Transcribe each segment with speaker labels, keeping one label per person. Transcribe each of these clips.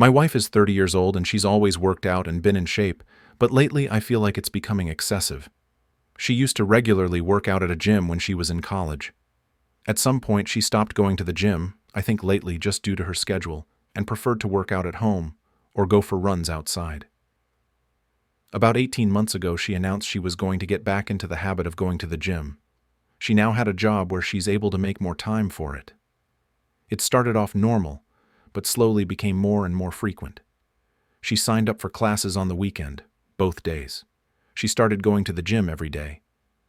Speaker 1: My wife is 30 years old and she's always worked out and been in shape, but lately I feel like it's becoming excessive. She used to regularly work out at a gym when she was in college. At some point, she stopped going to the gym, I think lately just due to her schedule, and preferred to work out at home or go for runs outside. About 18 months ago, she announced she was going to get back into the habit of going to the gym. She now had a job where she's able to make more time for it. It started off normal, but slowly became more and more frequent. She signed up for classes on the weekend, both days. She started going to the gym every day.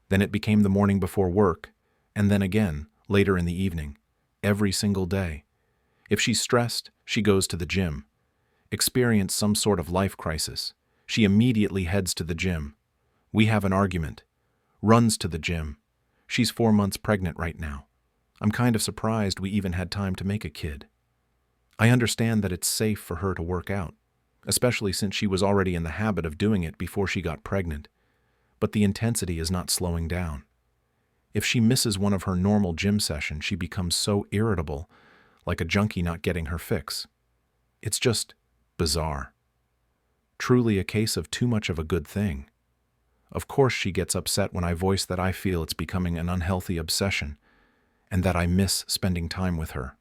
Speaker 1: Then it became the morning before work, and then again, later in the evening, every single day. If she's stressed, she goes to the gym. Experience some sort of life crisis. She immediately heads to the gym. We have an argument. Runs to the gym. She's 4 months pregnant right now. I'm kind of surprised we even had time to make a kid. I understand that it's safe for her to work out, especially since she was already in the habit of doing it before she got pregnant. But the intensity is not slowing down. If she misses one of her normal gym sessions, she becomes so irritable, like a junkie not getting her fix. It's just bizarre. Truly a case of too much of a good thing. Of course she gets upset when I voice that I feel it's becoming an unhealthy obsession, and that I miss spending time with her,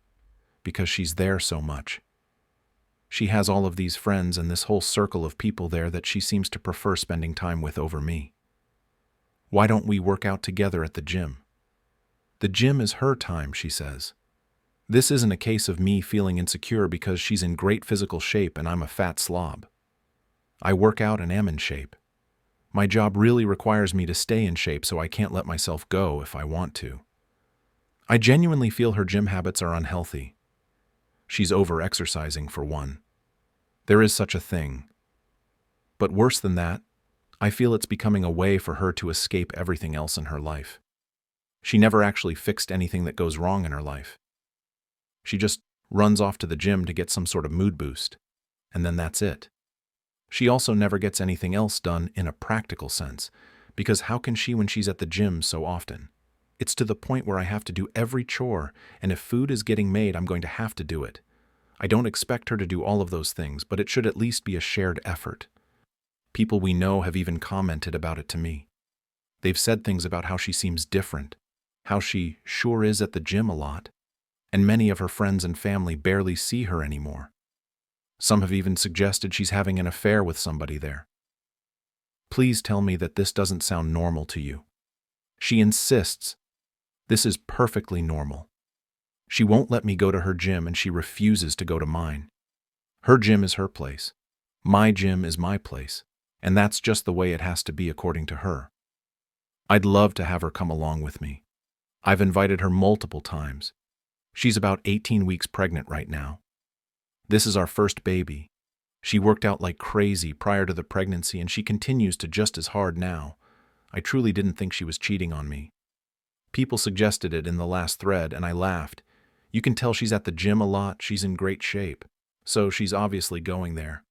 Speaker 1: because she's there so much. She has all of these friends and this whole circle of people there that she seems to prefer spending time with over me. Why don't we work out together at the gym? The gym is her time, she says. This isn't a case of me feeling insecure because she's in great physical shape and I'm a fat slob. I work out and am in shape. My job really requires me to stay in shape, so I can't let myself go if I want to. I genuinely feel her gym habits are unhealthy. She's over-exercising, for one. There is such a thing. But worse than that, I feel it's becoming a way for her to escape everything else in her life. She never actually fixed anything that goes wrong in her life. She just runs off to the gym to get some sort of mood boost, and then that's it. She also never gets anything else done in a practical sense, because how can she when she's at the gym so often? It's to the point where I have to do every chore, and if food is getting made, I'm going to have to do it. I don't expect her to do all of those things, but it should at least be a shared effort. People we know have even commented about it to me. They've said things about how she seems different, how she sure is at the gym a lot, and many of her friends and family barely see her anymore. Some have even suggested she's having an affair with somebody there. Please tell me that this doesn't sound normal to you. She insists this is perfectly normal. She won't let me go to her gym and she refuses to go to mine. Her gym is her place. My gym is my place. And that's just the way it has to be according to her. I'd love to have her come along with me. I've invited her multiple times. She's about 18 weeks pregnant right now. This is our first baby. She worked out like crazy prior to the pregnancy and she continues to just as hard now. I truly didn't think she was cheating on me. People suggested it in the last thread and I laughed. You can tell she's at the gym a lot, she's in great shape. So she's obviously going there.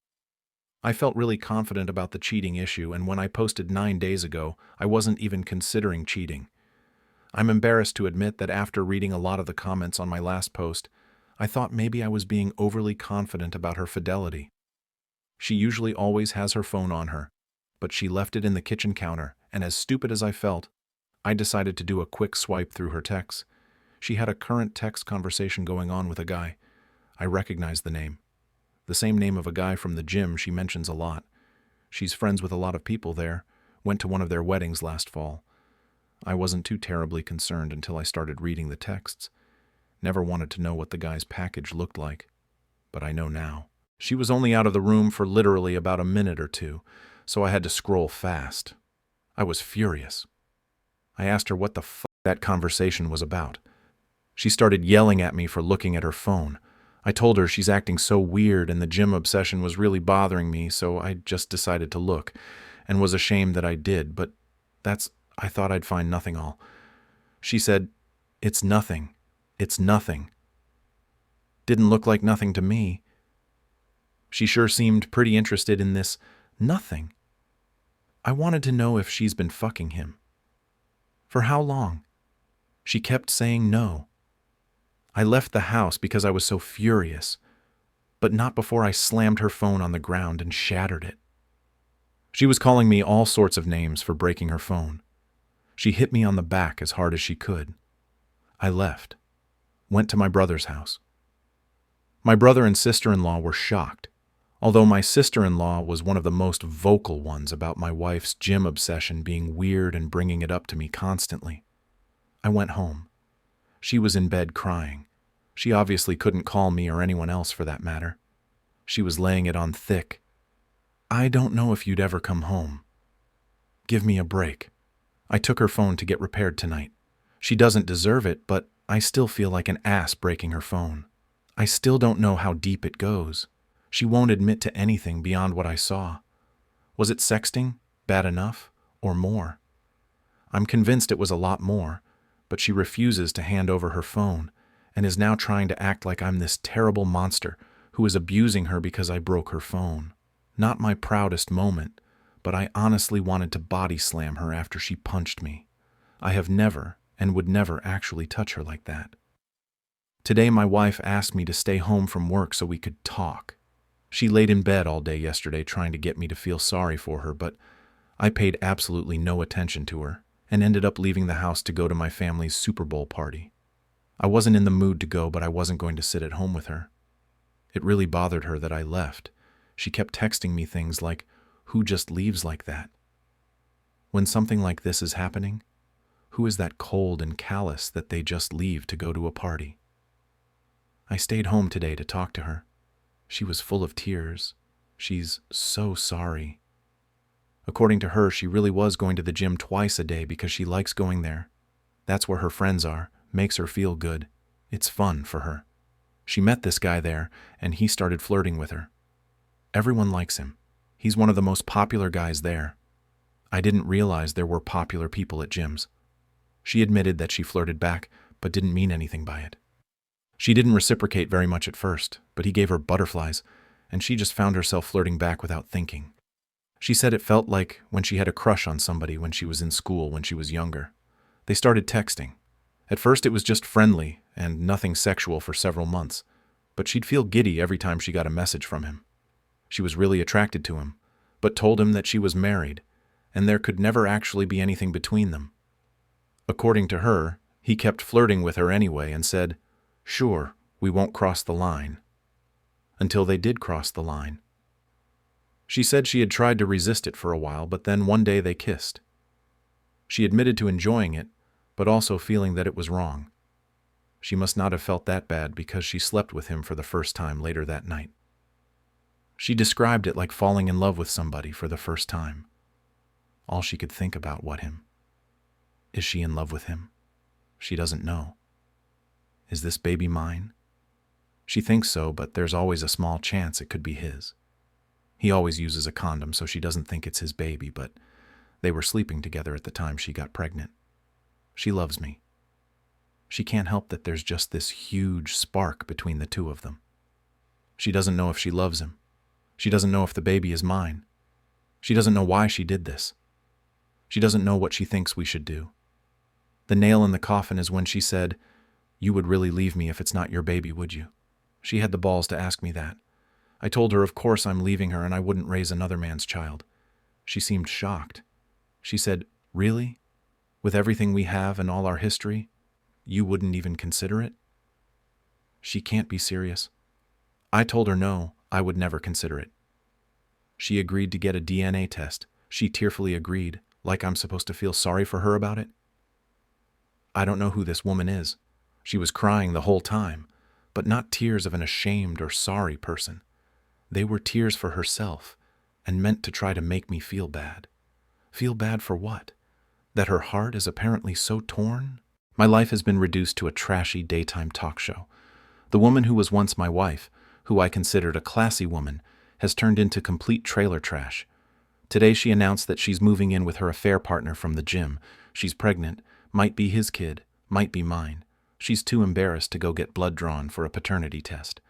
Speaker 1: I felt really confident about the cheating issue, and when I posted 9 days ago, I wasn't even considering cheating. I'm embarrassed to admit that after reading a lot of the comments on my last post, I thought maybe I was being overly confident about her fidelity. She usually always has her phone on her, but she left it in the kitchen counter, and as stupid as I felt, I decided to do a quick swipe through her texts. She had a current text conversation going on with a guy. I recognized the name. The same name of a guy from the gym she mentions a lot. She's friends with a lot of people there, went to one of their weddings last fall. I wasn't too terribly concerned until I started reading the texts. Never wanted to know what the guy's package looked like, but I know now. She was only out of the room for literally about a minute or two, so I had to scroll fast. I was furious. I asked her what the fuck that conversation was about. She started yelling at me for looking at her phone. I told her she's acting so weird and the gym obsession was really bothering me, so I just decided to look, and was ashamed that I did, but I thought I'd find nothing all. She said, "It's nothing. It's nothing." Didn't look like nothing to me. She sure seemed pretty interested in this nothing. I wanted to know if she's been fucking him. For how long? She kept saying no. I left the house because I was so furious. but not before I slammed her phone on the ground and shattered it. She was calling me all sorts of names for breaking her phone. She hit me on the back as hard as she could. I left, went to my brother's house. My brother and sister-in-law were shocked, although my sister-in-law was one of the most vocal ones about my wife's gym obsession being weird and bringing it up to me constantly. I went home. She was in bed crying. She obviously couldn't call me or anyone else for that matter. She was laying it on thick. I don't know if you'd ever come home. Give me a break. I took her phone to get repaired tonight. She doesn't deserve it, but I still feel like an ass breaking her phone. I still don't know how deep it goes. She won't admit to anything beyond what I saw. Was it sexting, bad enough, or more? I'm convinced it was a lot more, but she refuses to hand over her phone and is now trying to act like I'm this terrible monster who is abusing her because I broke her phone. Not my proudest moment, but I honestly wanted to body slam her after she punched me. I have never and would never actually touch her like that. Today my wife asked me to stay home from work so we could talk. She laid in bed all day yesterday trying to get me to feel sorry for her, but I paid absolutely no attention to her and ended up leaving the house to go to my family's Super Bowl party. I wasn't in the mood to go, but I wasn't going to sit at home with her. It really bothered her that I left. She kept texting me things like, "Who just leaves like that?" When something like this is happening, who is that cold and callous that they just leave to go to a party? I stayed home today to talk to her. She was full of tears. She's so sorry. According to her, she really was going to the gym twice a day because she likes going there. That's where her friends are, makes her feel good. It's fun for her. She met this guy there, and he started flirting with her. Everyone likes him. He's one of the most popular guys there. I didn't realize there were popular people at gyms. She admitted that she flirted back, but didn't mean anything by it. She didn't reciprocate very much at first, but he gave her butterflies, and she just found herself flirting back without thinking. She said it felt like when she had a crush on somebody when she was in school when she was younger. They started texting. At first it was just friendly and nothing sexual for several months, but she'd feel giddy every time she got a message from him. She was really attracted to him, but told him that she was married, and there could never actually be anything between them. According to her, he kept flirting with her anyway and said, "Sure, we won't cross the line." Until they did cross the line. She said she had tried to resist it for a while, but then one day they kissed. She admitted to enjoying it, but also feeling that it was wrong. She must not have felt that bad because she slept with him for the first time later that night. She described it like falling in love with somebody for the first time. All she could think about was him. Is she in love with him? She doesn't know. Is this baby mine? She thinks so, but there's always a small chance it could be his. He always uses a condom, so she doesn't think it's his baby, but they were sleeping together at the time she got pregnant. She loves me. She can't help that there's just this huge spark between the two of them. She doesn't know if she loves him. She doesn't know if the baby is mine. She doesn't know why she did this. She doesn't know what she thinks we should do. The nail in the coffin is when she said, "You would really leave me if it's not your baby, would you?" She had the balls to ask me that. I told her of course I'm leaving her and I wouldn't raise another man's child. She seemed shocked. She said, "Really? With everything we have and all our history, you wouldn't even consider it?" She can't be serious. I told her no, I would never consider it. She agreed to get a DNA test. She tearfully agreed, like I'm supposed to feel sorry for her about it. I don't know who this woman is. She was crying the whole time, but not tears of an ashamed or sorry person. They were tears for herself and meant to try to make me feel bad. Feel bad for what? That her heart is apparently so torn? My life has been reduced to a trashy daytime talk show. The woman who was once my wife, who I considered a classy woman, has turned into complete trailer trash. Today she announced that she's moving in with her affair partner from the gym. She's pregnant, might be his kid, might be mine. She's too embarrassed to go get blood drawn for a paternity test.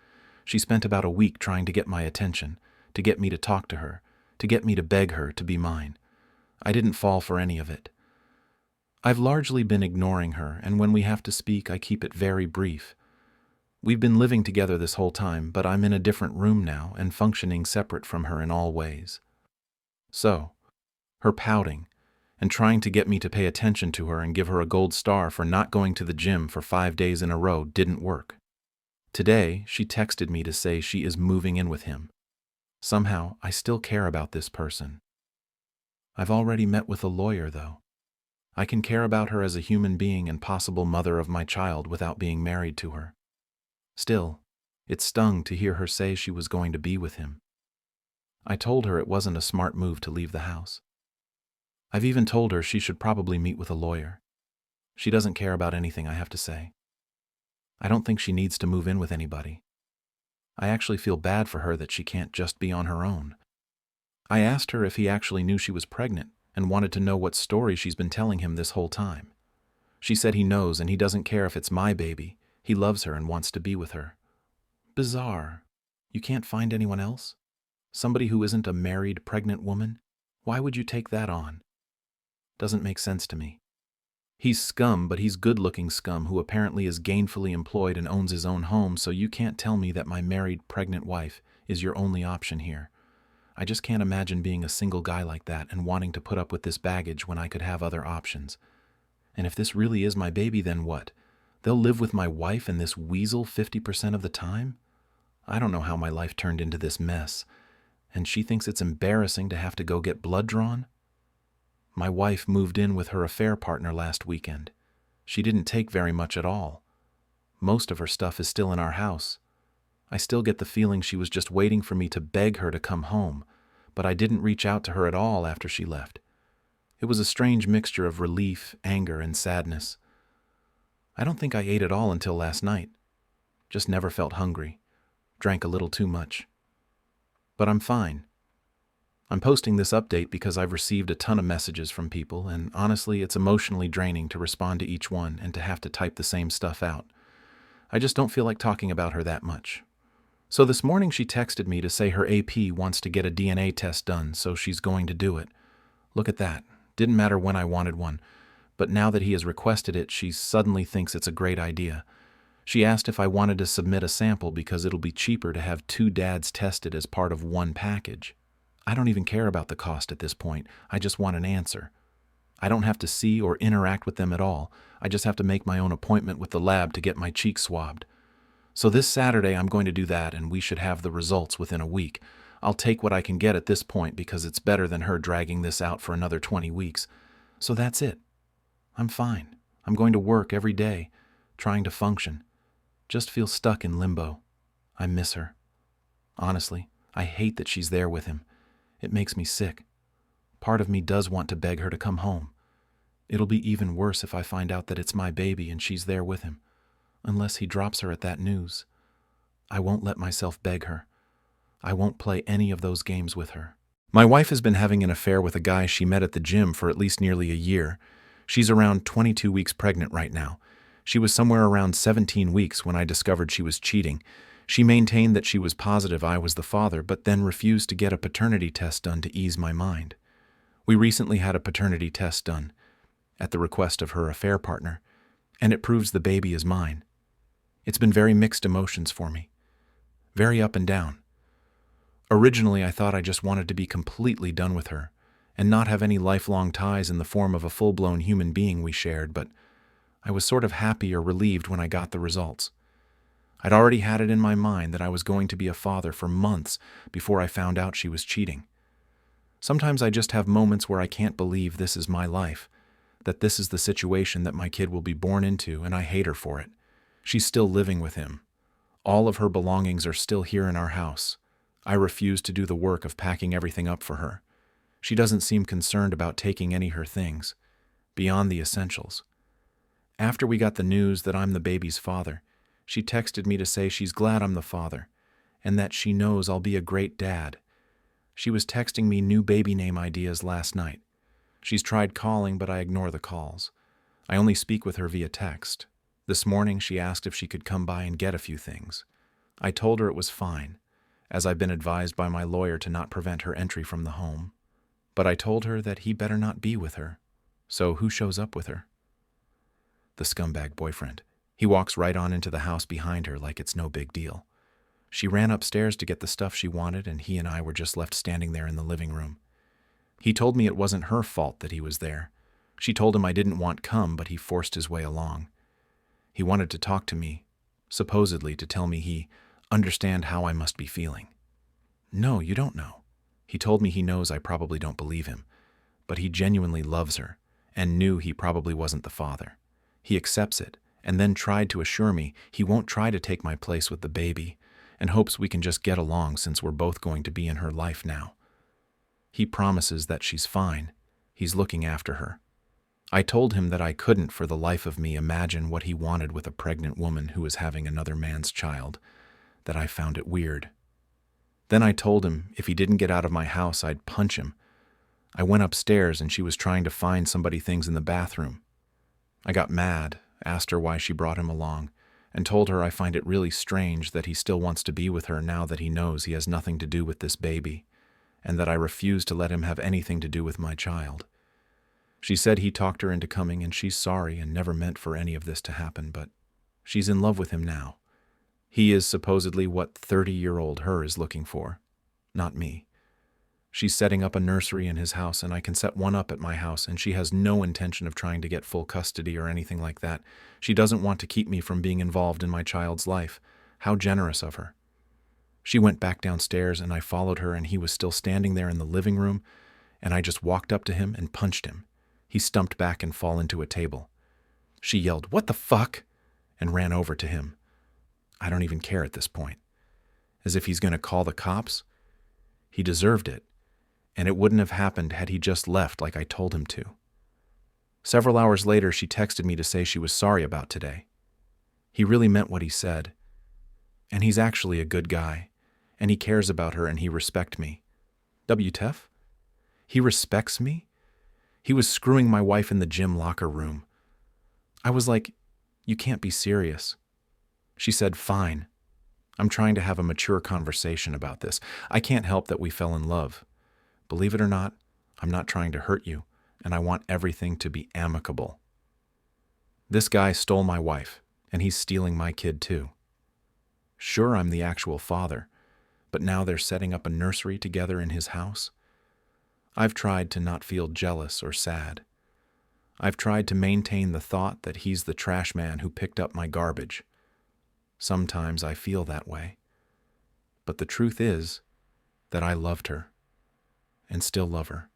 Speaker 1: She spent about a week trying to get my attention, to get me to talk to her, to get me to beg her to be mine. I didn't fall for any of it. I've largely been ignoring her, and when we have to speak, I keep it very brief. We've been living together this whole time, but I'm in a different room now and functioning separate from her in all ways. So, her pouting and trying to get me to pay attention to her and give her a gold star for not going to the gym for 5 days in a row didn't work. Today, she texted me to say she is moving in with him. Somehow, I still care about this person. I've already met with a lawyer, though. I can care about her as a human being and possible mother of my child without being married to her. Still, it stung to hear her say she was going to be with him. I told her it wasn't a smart move to leave the house. I've even told her she should probably meet with a lawyer. She doesn't care about anything I have to say. I don't think she needs to move in with anybody. I actually feel bad for her that she can't just be on her own. I asked her if he actually knew she was pregnant and wanted to know what story she's been telling him this whole time. She said he knows and he doesn't care if it's my baby. He loves her and wants to be with her. Bizarre. You can't find anyone else? Somebody who isn't a married, pregnant woman? Why would you take that on? Doesn't make sense to me. He's scum, but he's good-looking scum who apparently is gainfully employed and owns his own home, so you can't tell me that my married, pregnant wife is your only option here. I just can't imagine being a single guy like that and wanting to put up with this baggage when I could have other options. And if this really is my baby, then what? They'll live with my wife and this weasel 50% of the time? I don't know how my life turned into this mess. And she thinks it's embarrassing to have to go get blood drawn? My wife moved in with her affair partner last weekend. She didn't take very much at all. Most of her stuff is still in our house. I still get the feeling she was just waiting for me to beg her to come home, but I didn't reach out to her at all after she left. It was a strange mixture of relief, anger, and sadness. I don't think I ate at all until last night. Just never felt hungry. Drank a little too much. But I'm fine. I'm posting this update because I've received a ton of messages from people, and honestly, it's emotionally draining to respond to each one and to have to type the same stuff out. I just don't feel like talking about her that much. So this morning she texted me to say her AP wants to get a DNA test done, so she's going to do it. Look at that. Didn't matter when I wanted one. But now that he has requested it, she suddenly thinks it's a great idea. She asked if I wanted to submit a sample because it'll be cheaper to have 2 dads tested as part of one package. I don't even care about the cost at this point. I just want an answer. I don't have to see or interact with them at all. I just have to make my own appointment with the lab to get my cheeks swabbed. So this Saturday I'm going to do that, and we should have the results within a week. I'll take what I can get at this point because it's better than her dragging this out for another 20 weeks. So that's it. I'm fine. I'm going to work every day, trying to function. Just feel stuck in limbo. I miss her. Honestly, I hate that she's there with him. It makes me sick. Part of me does want to beg her to come home. It'll be even worse if I find out that it's my baby and she's there with him. Unless he drops her at that news. I won't let myself beg her. I won't play any of those games with her. My wife has been having an affair with a guy she met at the gym for at least nearly a year. She's around 22 weeks pregnant right now. She was somewhere around 17 weeks when I discovered she was cheating. She maintained that she was positive I was the father, but then refused to get a paternity test done to ease my mind. We recently had a paternity test done, at the request of her affair partner, and it proves the baby is mine. It's been very mixed emotions for me. Very up and down. Originally, I thought I just wanted to be completely done with her, and not have any lifelong ties in the form of a full-blown human being we shared, but I was sort of happy or relieved when I got the results. I'd already had it in my mind that I was going to be a father for months before I found out she was cheating. Sometimes I just have moments where I can't believe this is my life, that this is the situation that my kid will be born into, and I hate her for it. She's still living with him. All of her belongings are still here in our house. I refuse to do the work of packing everything up for her. She doesn't seem concerned about taking any of her things, beyond the essentials. After we got the news that I'm the baby's father, she texted me to say she's glad I'm the father, and that she knows I'll be a great dad. She was texting me new baby name ideas last night. She's tried calling, but I ignore the calls. I only speak with her via text. This morning she asked if she could come by and get a few things. I told her it was fine, as I've been advised by my lawyer to not prevent her entry from the home. But I told her that he better not be with her. So who shows up with her? The scumbag boyfriend. He walks right on into the house behind her like it's no big deal. She ran upstairs to get the stuff she wanted, and he and I were just left standing there in the living room. He told me it wasn't her fault that he was there. She told him I didn't want come, but he forced his way along. He wanted to talk to me, supposedly to tell me he understand how I must be feeling. No, you don't know. He told me he knows I probably don't believe him, but he genuinely loves her and knew he probably wasn't the father. He accepts it and then tried to assure me he won't try to take my place with the baby and hopes we can just get along since we're both going to be in her life now. He promises that she's fine. He's looking after her. I told him that I couldn't for the life of me imagine what he wanted with a pregnant woman who was having another man's child, that I found it weird. Then I told him if he didn't get out of my house, I'd punch him. I went upstairs and she was trying to find somebody things in the bathroom. I got mad, asked her why she brought him along, and told her I find it really strange that he still wants to be with her now that he knows he has nothing to do with this baby, and that I refuse to let him have anything to do with my child. She said he talked her into coming and she's sorry and never meant for any of this to happen, but she's in love with him now. He is supposedly what 30-year-old her is looking for, not me. She's setting up a nursery in his house and I can set one up at my house, and she has no intention of trying to get full custody or anything like that. She doesn't want to keep me from being involved in my child's life. How generous of her. She went back downstairs and I followed her, and he was still standing there in the living room, and I just walked up to him and punched him. He stumped back and fell into a table. She yelled, "What the fuck?" and ran over to him. I don't even care at this point. As if he's going to call the cops? He deserved it, and it wouldn't have happened had he just left like I told him to. Several hours later, she texted me to say she was sorry about today. He really meant what he said. And he's actually a good guy, and he cares about her, and he respects me. WTF? He respects me? He was screwing my wife in the gym locker room. I was like, you can't be serious. She said, fine. I'm trying to have a mature conversation about this. I can't help that we fell in love. Believe it or not, I'm not trying to hurt you, and I want everything to be amicable. This guy stole my wife, and he's stealing my kid too. Sure, I'm the actual father, but now they're setting up a nursery together in his house. I've tried to not feel jealous or sad. I've tried to maintain the thought that he's the trash man who picked up my garbage. Sometimes I feel that way. But the truth is that I loved her and still love her.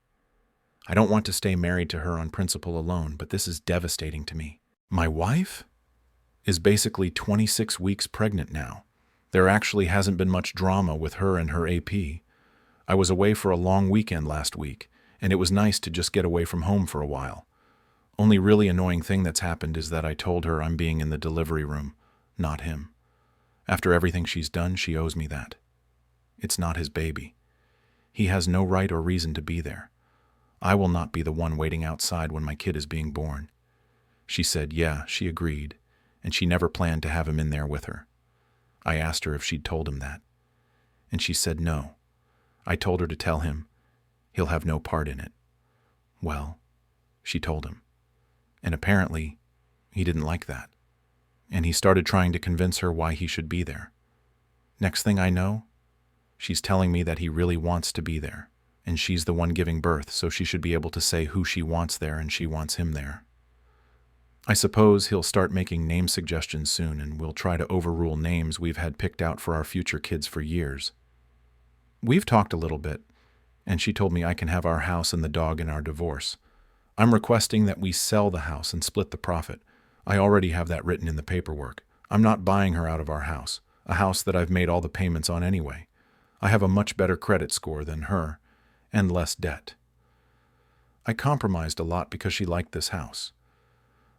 Speaker 1: I don't want to stay married to her on principle alone, but this is devastating to me. My wife is basically 26 weeks pregnant now. There actually hasn't been much drama with her and her AP. I was away for a long weekend last week, and it was nice to just get away from home for a while. Only really annoying thing that's happened is that I told her I'm being in the delivery room, not him. After everything she's done, she owes me that. It's not his baby. He has no right or reason to be there. I will not be the one waiting outside when my kid is being born. She said, yeah, she agreed, and she never planned to have him in there with her. I asked her if she'd told him that, and she said no. I told her to tell him. He'll have no part in it. Well, she told him. And apparently, he didn't like that. And he started trying to convince her why he should be there. Next thing I know, she's telling me that he really wants to be there, and she's the one giving birth, so she should be able to say who she wants there and she wants him there. I suppose he'll start making name suggestions soon, and we'll try to overrule names we've had picked out for our future kids for years. We've talked a little bit, and she told me I can have our house and the dog in our divorce. I'm requesting that we sell the house and split the profit. I already have that written in the paperwork. I'm not buying her out of our house, a house that I've made all the payments on anyway. I have a much better credit score than her, and less debt. I compromised a lot because she liked this house.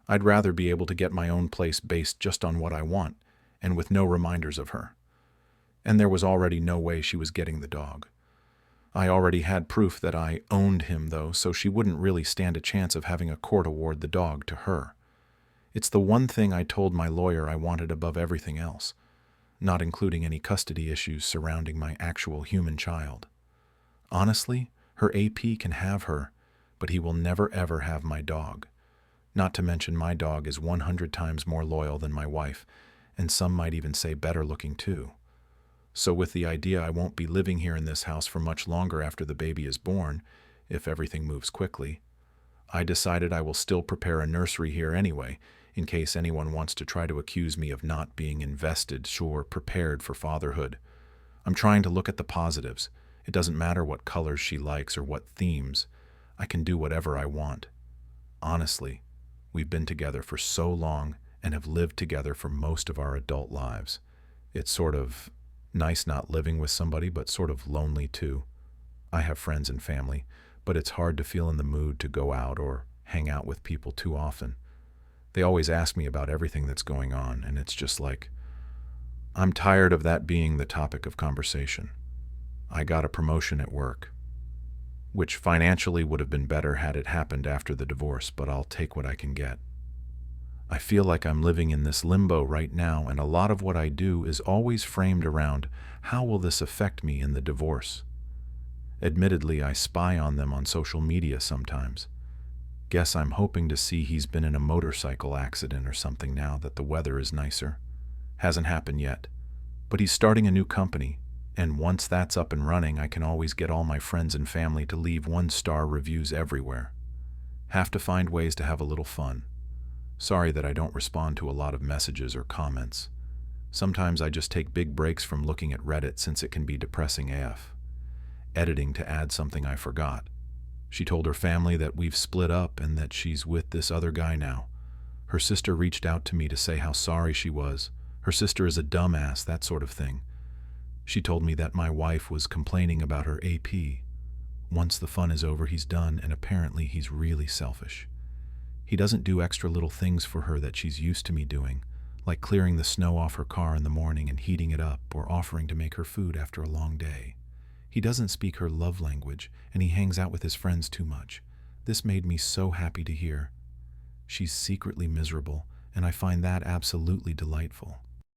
Speaker 1: I'd rather be able to get my own place based just on what I want, and with no reminders of her. And there was already no way she was getting the dog. I already had proof that I owned him, though, so she wouldn't really stand a chance of having a court award the dog to her. It's the one thing I told my lawyer I wanted above everything else, not including any custody issues surrounding my actual human child. Honestly, her AP can have her, but he will never ever have my dog. Not to mention my dog is 100 times more loyal than my wife, and some might even say better looking too. So with the idea I won't be living here in this house for much longer after the baby is born, if everything moves quickly, I decided I will still prepare a nursery here anyway, in case anyone wants to try to accuse me of not being invested, sure, prepared for fatherhood. I'm trying to look at the positives. It doesn't matter what colors she likes or what themes. I can do whatever I want. Honestly, we've been together for so long and have lived together for most of our adult lives. It's sort of nice not living with somebody, but sort of lonely too. I have friends and family, but it's hard to feel in the mood to go out or hang out with people too often. They always ask me about everything that's going on, and it's just like, I'm tired of that being the topic of conversation. I got a promotion at work, which financially would have been better had it happened after the divorce, but I'll take what I can get. I feel like I'm living in this limbo right now, and a lot of what I do is always framed around how will this affect me in the divorce. Admittedly, I spy on them on social media sometimes. Guess I'm hoping to see he's been in a motorcycle accident or something now that the weather is nicer. Hasn't happened yet, but he's starting a new company, and once that's up and running, I can always get all my friends and family to leave 1-star reviews everywhere. Have to find ways to have a little fun. Sorry that I don't respond to a lot of messages or comments. Sometimes I just take big breaks from looking at Reddit since it can be depressing AF. Editing to add something I forgot. She told her family that we've split up and that she's with this other guy now. Her sister reached out to me to say how sorry she was. Her sister is a dumbass, that sort of thing. She told me that my wife was complaining about her AP. Once the fun is over, he's done, and apparently he's really selfish. He doesn't do extra little things for her that she's used to me doing, like clearing the snow off her car in the morning and heating it up, or offering to make her food after a long day. He doesn't speak her love language, and he hangs out with his friends too much. This made me so happy to hear. She's secretly miserable, and I find that absolutely delightful.